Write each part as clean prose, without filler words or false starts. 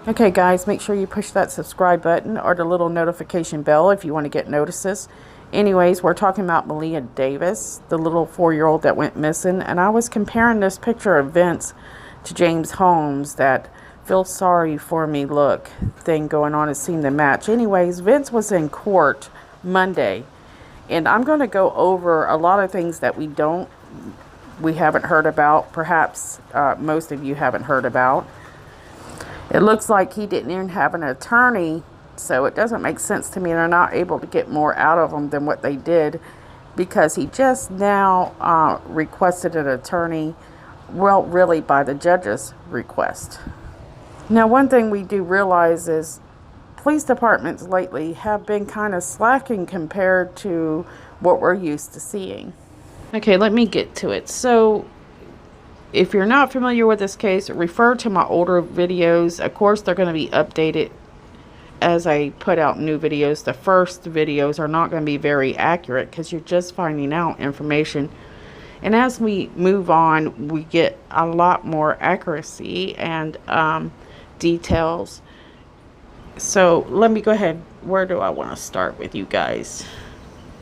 Okay guys, make sure you push that subscribe button or the little notification bell if you want to get notices. Anyways, we're talking about Maleah Davis, the little 4-year-old that went missing. And I was comparing this picture of Vince to James Holmes, that feel sorry for me look thing going on. It seemed to match. Anyways, Vince was in court Monday. And I'm going to go over a lot of things that we haven't heard about. Perhaps most of you haven't heard about. It looks like he didn't even have an attorney, so it doesn't make sense to me. They're not able to get more out of him than what they did, because he just now requested an attorney, well, really by the judge's request. Now, one thing we do realize is police departments lately have been kind of slacking compared to what we're used to seeing. Okay, let me get to it. So, if you're not familiar with this case, refer to my older videos. Of course, they're going to be updated as I put out new videos. The first videos are not going to be very accurate because you're just finding out information. And as we move on, we get a lot more accuracy and details. So let me go ahead. Where do I want to start with you guys?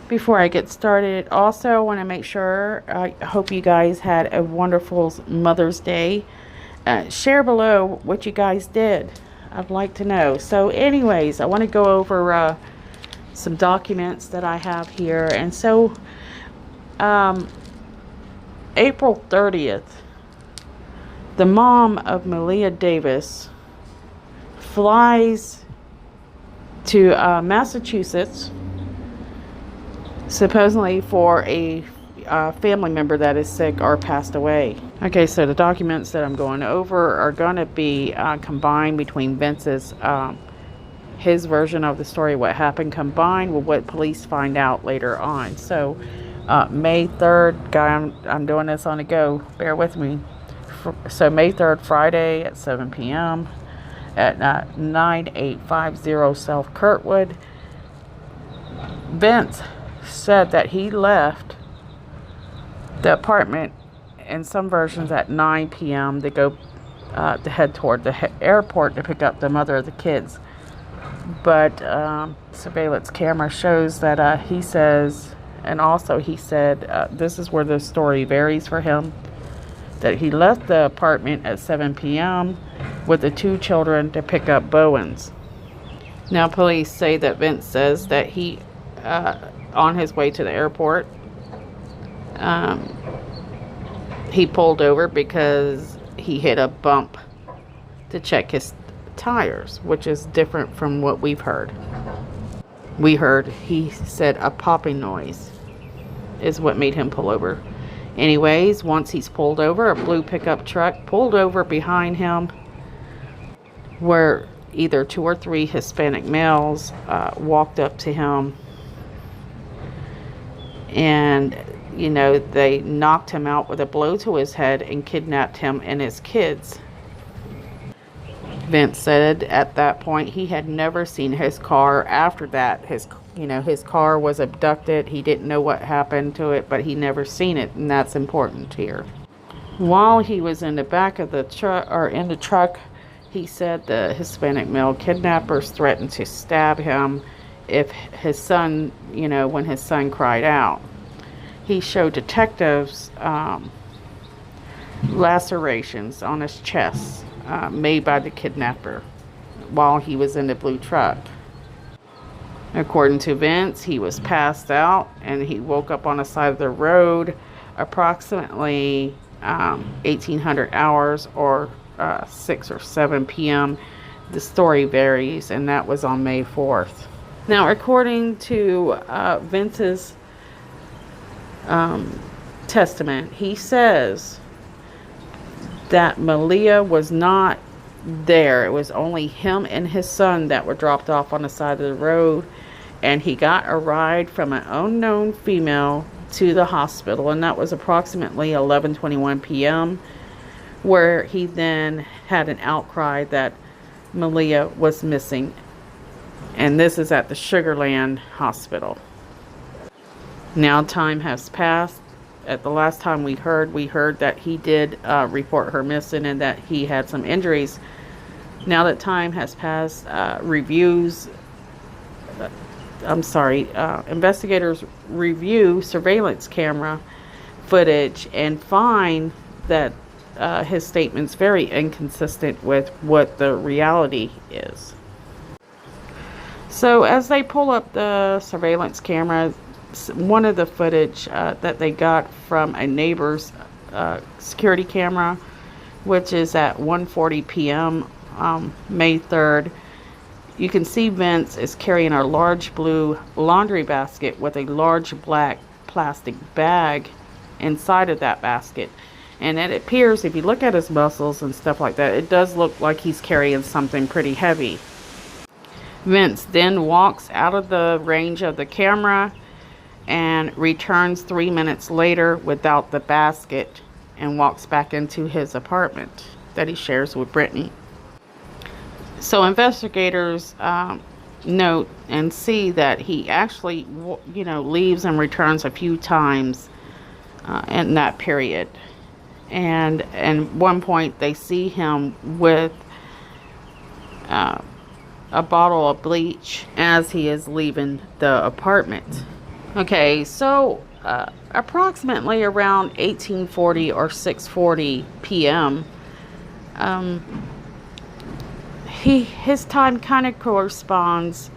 Before I get started, also I want to make sure, I hope you guys had a wonderful Mother's Day. Share below what you guys did. I'd like to know. So anyways, I want to go over some documents that I have here. And so April 30th, the mom of Maleah Davis flies to Massachusetts, supposedly for a family member that is sick or passed away. Okay, so the documents that I'm going over are going to be combined between Vince's his version of the story, what happened, combined with what police find out later on. So May 3rd, guy, I'm doing this on the go, bear with me. So May 3rd, Friday at 7 p.m. at 9850 South Kirkwood, Vince said that he left the apartment, in some versions, at 9 p.m. to go to head toward the airport to pick up the mother of the kids. But surveillance camera shows that he says, and also he said, this is where the story varies for him, that he left the apartment at 7 p.m. with the 2 children to pick up Bowens. Now, police say that Vince says that he on his way to the airport, he pulled over because he hit a bump to check his tires, which is different from what we've heard. We heard, he said, a popping noise is what made him pull over. Anyways, once he's pulled over, a blue pickup truck pulled over behind him, where either 2 or 3 Hispanic males walked up to him. And, you know, they knocked him out with a blow to his head and kidnapped him and his kids. Vince said at that point he had never seen his car after that. His car was abducted. He didn't know what happened to it, but he never seen it, and that's important here. While he was in the back of the truck, or in the truck, he said the Hispanic male kidnappers threatened to stab him if his son, when his son cried out. He showed detectives lacerations on his chest made by the kidnapper while he was in the blue truck. According to Vince, he was passed out and he woke up on the side of the road approximately 1800 hours or 6 or 7 p.m. The story varies, and that was on May 4th. Now, according to Vince's testament, he says that Maleah was not there. It was only him and his son that were dropped off on the side of the road, and he got a ride from an unknown female to the hospital, and that was approximately 11:21 p.m., where he then had an outcry that Maleah was missing. And this is at the Sugarland Hospital. Now time has passed. At the last time we heard that he did report her missing and that he had some injuries. Now that time has passed, investigators review surveillance camera footage and find that his statement's very inconsistent with what the reality is. So as they pull up the surveillance camera, one of the footage that they got from a neighbor's security camera, which is at 1:40 p.m. May 3rd, you can see Vince is carrying a large blue laundry basket with a large black plastic bag inside of that basket. And it appears, if you look at his muscles and stuff like that, it does look like he's carrying something pretty heavy. Vince then walks out of the range of the camera and returns 3 minutes later without the basket and walks back into his apartment that he shares with Brittany. So investigators note and see that he actually, leaves and returns a few times in that period. And at one point they see him with a bottle of bleach as he is leaving the apartment. Okay, so approximately around 1840 or 6:40 p.m., his time kind of corresponds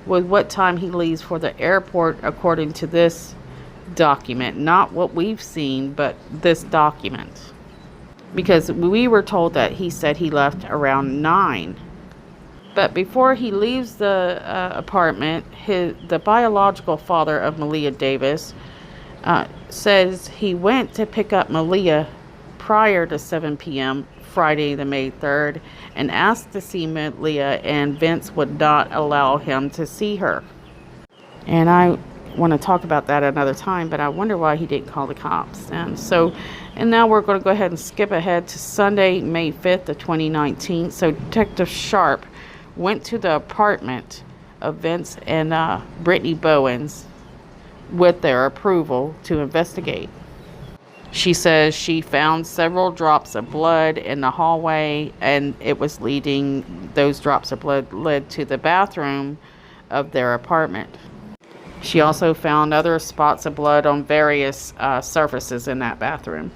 with what time he leaves for the airport, according to this document. Not what we've seen, but this document. Because we were told that he said he left around 9. But before he leaves the apartment, the biological father of MALEAH Davis says he went to pick up MALEAH prior to 7 p.m. Friday the May 3rd and asked to see MALEAH, and Vince would not allow him to see her. And I want to talk about that another time, but I wonder why he didn't call the cops. And now we're going to go ahead and skip ahead to Sunday, May 5th of 2019. So Detective Sharp went to the apartment of Vince and Brittany Bowens with their approval to investigate. She says she found several drops of blood in the hallway, and those drops of blood led to the bathroom of their apartment. She also found other spots of blood on various surfaces in that bathroom.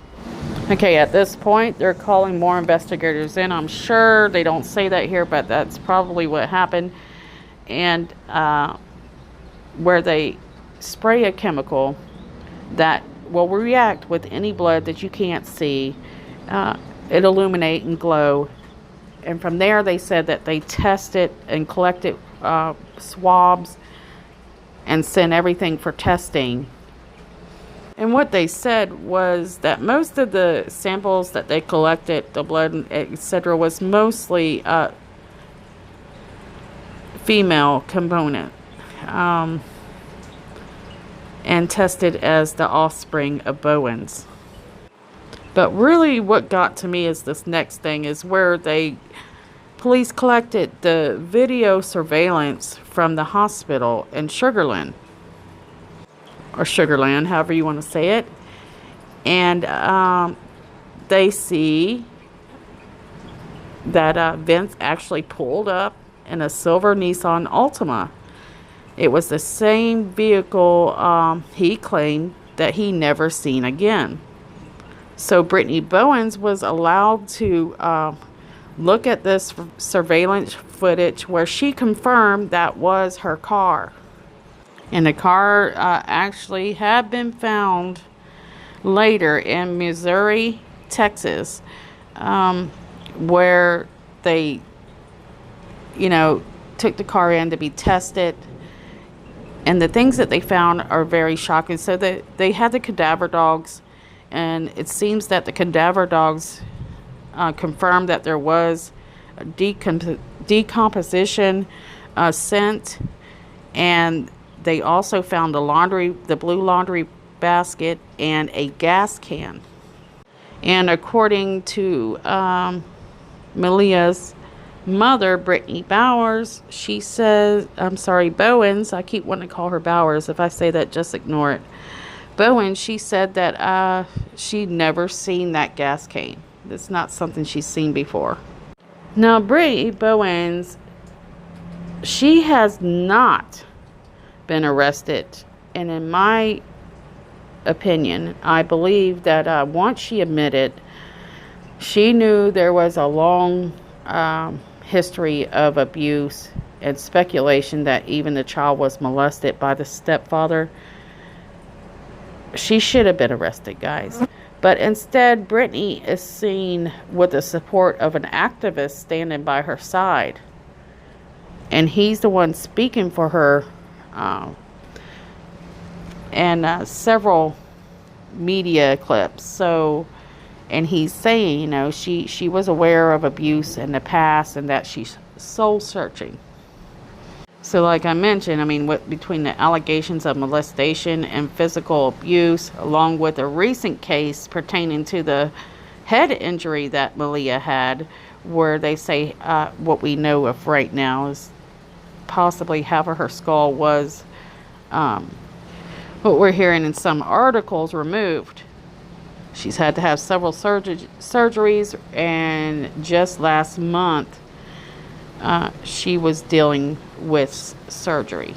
Okay, at this point, they're calling more investigators in. I'm sure they don't say that here, but that's probably what happened. And where they spray a chemical that will react with any blood that you can't see. It illuminate and glow. And from there, they said that they tested and collected swabs and sent everything for testing. And what they said was that most of the samples that they collected, the blood, etc., was mostly female component, and tested as the offspring of Bowens. But really what got to me is this next thing, is where police collected the video surveillance from the hospital in Sugarland, or Sugarland, however you want to say it. And they see that Vince actually pulled up in a silver Nissan Altima. It was the same vehicle he claimed that he never seen again. So Brittany Bowens was allowed to look at this surveillance footage where she confirmed that was her car. And the car actually had been found later in Missouri, Texas, where they, took the car in to be tested. And the things that they found are very shocking. So they had the cadaver dogs, and it seems that the cadaver dogs confirmed that there was a decomposition scent, and they also found the blue laundry basket and a gas can. And according to MALEAH's mother, Brittany Bowens, Bowens, I keep wanting to call her Bowers. If I say that, just ignore it. Bowens, she said that she'd never seen that gas can. It's not something she's seen before. Now, Brittany Bowens, she has not been arrested. And in my opinion, I believe that once she admitted, she knew there was a long history of abuse and speculation that even the child was molested by the stepfather. She should have been arrested, guys. But instead, Brittany is seen with the support of an activist standing by her side. And he's the one speaking for her. And several media clips. So, and he's saying, you know, she was aware of abuse in the past and that she's soul searching. So like I mentioned, I mean, between the allegations of molestation and physical abuse, along with a recent case pertaining to the head injury that Maleah had, where they say what we know of right now is possibly half of her skull was, what we're hearing in some articles, removed. She's had to have several surgeries, and just last month, she was dealing with surgery.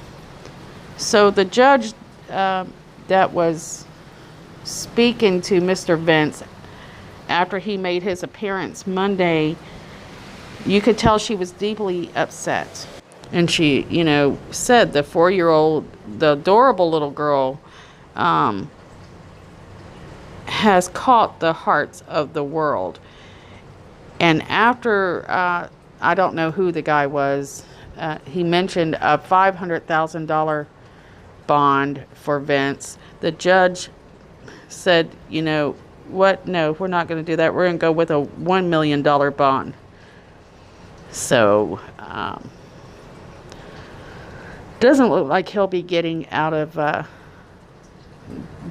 So the judge that was speaking to Mr. Vince after he made his appearance Monday, you could tell she was deeply upset. And she, you know, said the 4-year-old, the adorable little girl, has caught the hearts of the world. And after, I don't know who the guy was, he mentioned a $500,000 bond for Vince. The judge said, you know what, no, we're not going to do that. We're going to go with a $1 million bond. So, doesn't look like he'll be getting out of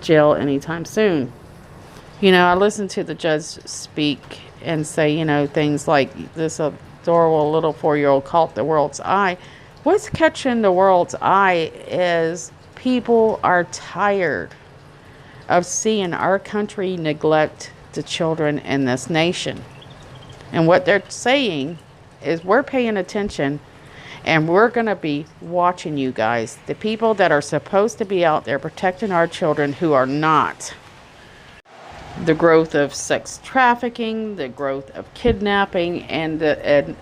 jail anytime soon. You know, I listened to the judge speak and say, you know, things like this adorable little 4-year-old caught the world's eye. What's catching the world's eye is people are tired of seeing our country neglect the children in this nation. And what they're saying is we're paying attention and we're going to be watching you guys. The people that are supposed to be out there protecting our children who are not. The growth of sex trafficking, the growth of kidnapping, and the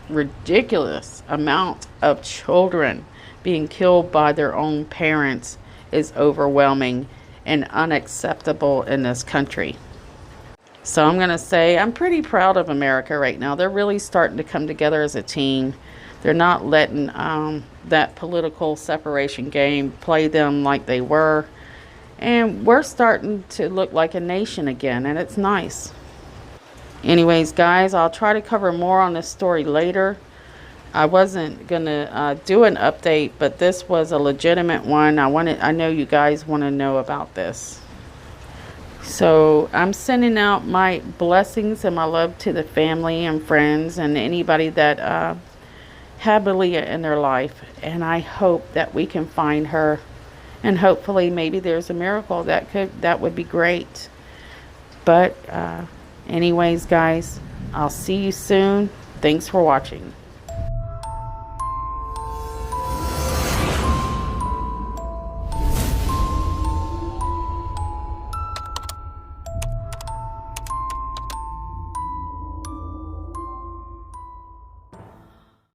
ridiculous amount of children being killed by their own parents is overwhelming and unacceptable in this country. So I'm going to say I'm pretty proud of America right now. They're really starting to come together as a team. They're not letting that political separation game play them like they were. And we're starting to look like a nation again, and it's nice. Anyways, guys, I'll try to cover more on this story later. I wasn't going to do an update, but this was a legitimate one. I know you guys want to know about this. So I'm sending out my blessings and my love to the family and friends and anybody that had Maleah in their life. And I hope that we can find her. And hopefully maybe there's a miracle that would be great. But anyways, guys, I'll see you soon. Thanks for watching.